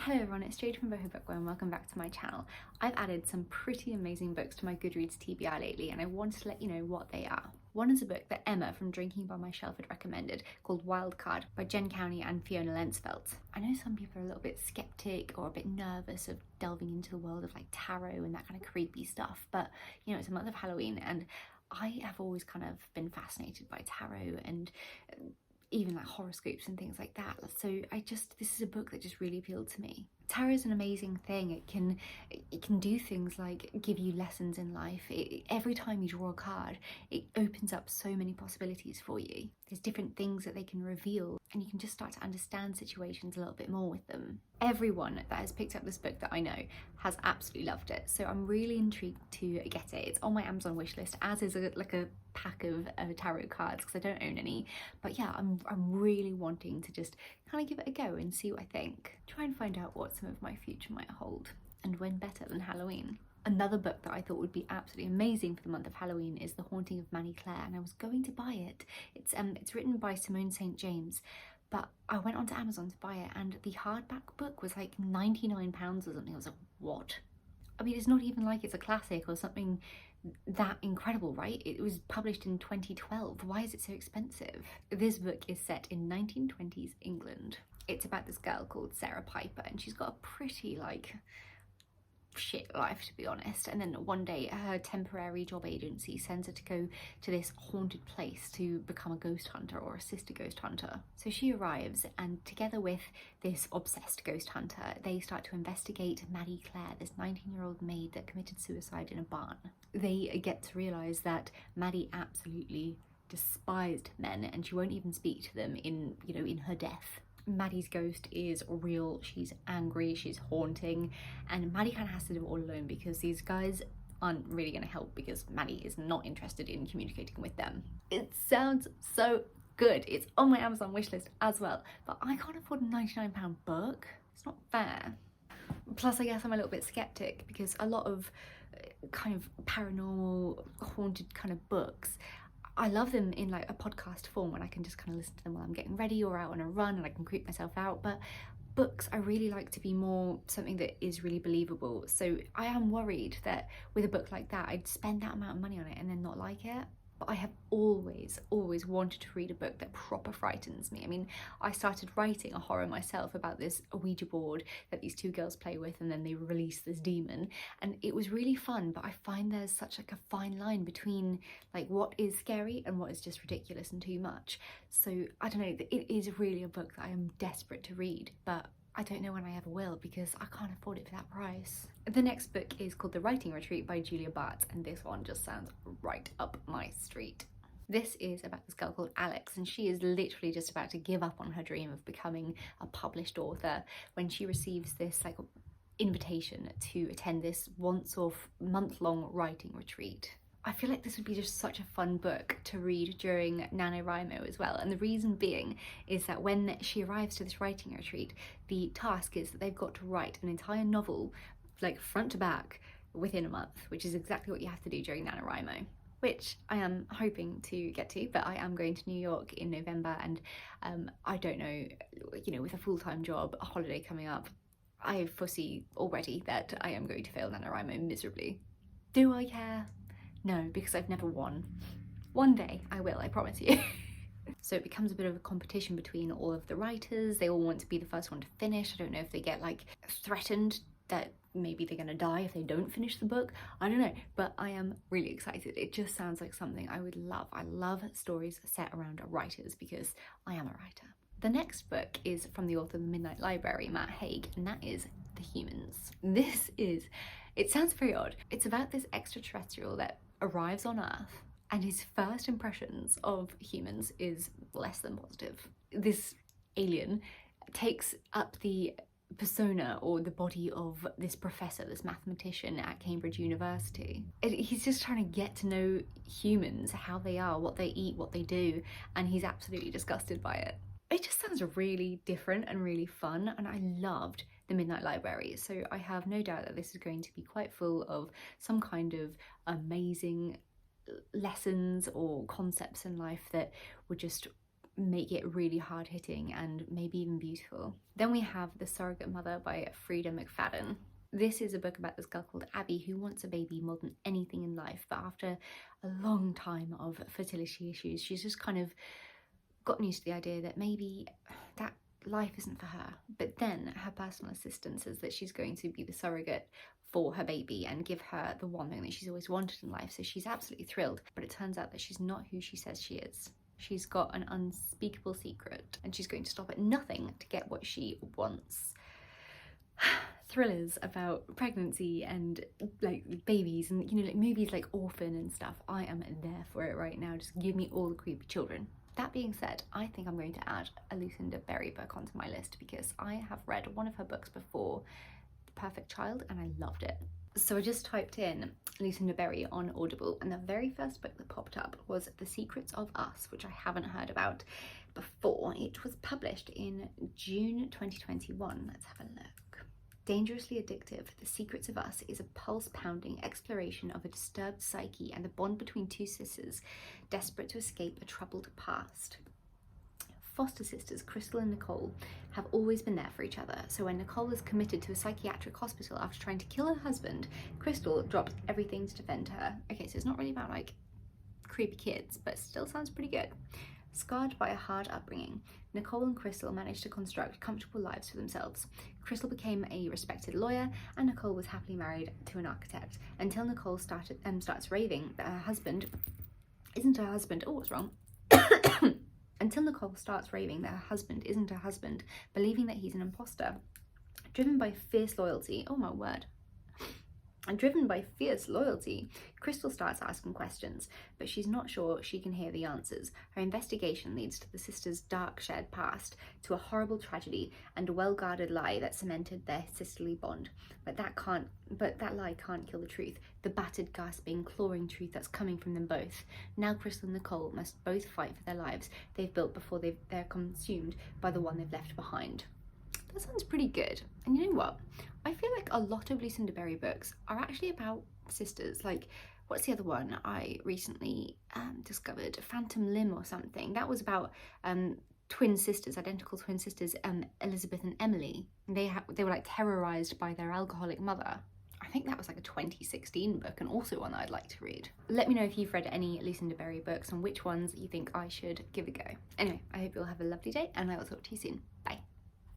Hello everyone, it's Jade from Boho Bookworm and welcome back to my channel. I've added some pretty amazing books to my Goodreads TBR lately and I wanted to let you know what they are. One is a book that Emma from Drinking by My Shelf had recommended called Wildcard by Cownie and Fiona Lenvelt. I know some people are a little bit skeptic or a bit nervous of delving into the world of like tarot and that kind of creepy stuff, but you know, it's a month of Halloween and I have always kind of been fascinated by tarot and even like horoscopes and things like that. So this is a book that just really appealed to me. Tarot is an amazing thing. It can do things like give you lessons in life. Every time you draw a card, it opens up so many possibilities for you. There's different things that they can reveal and you can just start to understand situations a little bit more with them. Everyone that has picked up this book that I know has absolutely loved it, so I'm really intrigued to get it. It's on my Amazon wishlist, as is a pack of tarot cards because I don't own any. But yeah, I'm really wanting to just kind of give it a go and see what I think. Try and find out what some of my future might hold, and when better than Halloween. Another book that I thought would be absolutely amazing for the month of Halloween is The Haunting of Maddy, Clare, and I was going to buy it. It's written by Simone St. James, but I went onto Amazon to buy it and the hardback book was like £99 or something. I was like, what? I mean, it's not even like it's a classic or something that incredible, right? It was published in 2012. Why is it so expensive? This book is set in 1920s England. It's about this girl called Sarah Piper and she's got a pretty like shit life, to be honest, and then one day her temporary job agency sends her to go to this haunted place to become a ghost hunter or assist a ghost hunter. So she arrives and together with this obsessed ghost hunter they start to investigate Maddy Clare, this 19-year-old maid that committed suicide in a barn. They get to realise that Maddy absolutely despised men and she won't even speak to them in her death. Maddy's ghost is real, she's angry, she's haunting, and Maddy kind of has to do it all alone because these guys aren't really going to help because Maddy is not interested in communicating with them. It sounds so good. It's on my Amazon wishlist as well, but I can't afford a £99 book. It's not fair. Plus, I guess I'm a little bit skeptic because a lot of kind of paranormal, haunted kind of books, I love them in like a podcast form when I can just kind of listen to them while I'm getting ready or out on a run and I can creep myself out. But books I really like to be more something that is really believable. So I am worried that with a book like that, I'd spend that amount of money on it and then not like it. But I have always wanted to read a book that proper frightens me. I mean, I started writing a horror myself about this Ouija board that these two girls play with and then they release this demon. And it was really fun, but I find there's such like a fine line between like what is scary and what is just ridiculous and too much. So I don't know, it is really a book that I am desperate to read, but I don't know when I ever will because I can't afford it for that price. The next book is called The Writing Retreat by Bartz, and this one just sounds right up my street. This is about this girl called Alex and she is literally just about to give up on her dream of becoming a published author when she receives this like invitation to attend this once-off month-long writing retreat. I feel like this would be just such a fun book to read during NaNoWriMo as well, and the reason being is that when she arrives to this writing retreat, the task is that they've got to write an entire novel, like front to back, within a month, which is exactly what you have to do during NaNoWriMo, which I am hoping to get to, but I am going to New York in November and I don't know, with a full-time job, a holiday coming up, I foresee already that I am going to fail NaNoWriMo miserably. Do I care? No, because I've never won. One day I will, I promise you. So it becomes a bit of a competition between all of the writers. They all want to be the first one to finish. I don't know if they get like threatened that maybe they're gonna die if they don't finish the book. I don't know, but I am really excited. It just sounds like something I would love. I love stories set around writers because I am a writer. The next book is from the author of The Midnight Library, Matt Haig, and that is The Humans. It sounds very odd. It's about this extraterrestrial that arrives on Earth and his first impressions of humans is less than positive. This alien takes up the persona or the body of this professor, this mathematician at Cambridge University. He's just trying to get to know humans, how they are, what they eat, what they do, and he's absolutely disgusted by it. It just sounds really different and really fun, and I loved The Midnight Library, so I have no doubt that this is going to be quite full of some kind of amazing lessons or concepts in life that would just make it really hard-hitting and maybe even beautiful. Then we have The Surrogate Mother by Frida McFadden. This is a book about this girl called Abby who wants a baby more than anything in life, but after a long time of fertility issues, she's just kind of gotten used to the idea that maybe that life isn't for her. But then her personal assistant says that she's going to be the surrogate for her baby and give her the one thing that she's always wanted in life. So she's absolutely thrilled, but it turns out that she's not who she says she is. She's got an unspeakable secret and she's going to stop at nothing to get what she wants. Thrillers about pregnancy and like babies and, you know, like movies like Orphan and stuff. I am there for it right now. Just give me all the creepy children. That being said, I think I'm going to add a Lucinda Berry book onto my list because I have read one of her books before, The Perfect Child, and I loved it. So I just typed in Lucinda Berry on Audible, and the very first book that popped up was The Secrets of Us, which I haven't heard about before. It was published in June 2021. Let's have a look. Dangerously Addictive, The Secrets of Us is a pulse-pounding exploration of a disturbed psyche and the bond between two sisters desperate to escape a troubled past. Foster sisters Crystal and Nicole have always been there for each other, so when Nicole is committed to a psychiatric hospital after trying to kill her husband, Crystal drops everything to defend her. Okay, so it's not really about like creepy kids, but still sounds pretty good. Scarred by a hard upbringing, Nicole and Crystal managed to construct comfortable lives for themselves. Crystal became a respected lawyer and Nicole was happily married to an architect until Nicole starts raving that her husband isn't her husband. Oh, what's wrong? Until Nicole starts raving that her husband isn't her husband, believing that he's an imposter. Driven by fierce loyalty, oh my word. And driven by fierce loyalty, Crystal starts asking questions, but she's not sure she can hear the answers. Her investigation leads to the sisters' dark shared past, to a horrible tragedy and a well-guarded lie that cemented their sisterly bond. But that lie can't kill the truth, the battered, gasping, clawing truth that's coming from them both. Now Crystal and Nicole must both fight for their lives they've built before they're consumed by the one they've left behind. That sounds pretty good. And you know what? I feel like a lot of Lucinda Berry books are actually about sisters. Like, what's the other one I recently discovered? Phantom Limb or something. That was about twin sisters, identical twin sisters, Elizabeth and Emily. They were like terrorized by their alcoholic mother. I think that was like a 2016 book and also one that I'd like to read. Let me know if you've read any Lucinda Berry books and which ones you think I should give a go. Anyway, I hope you'll have a lovely day and I will talk to you soon. Bye.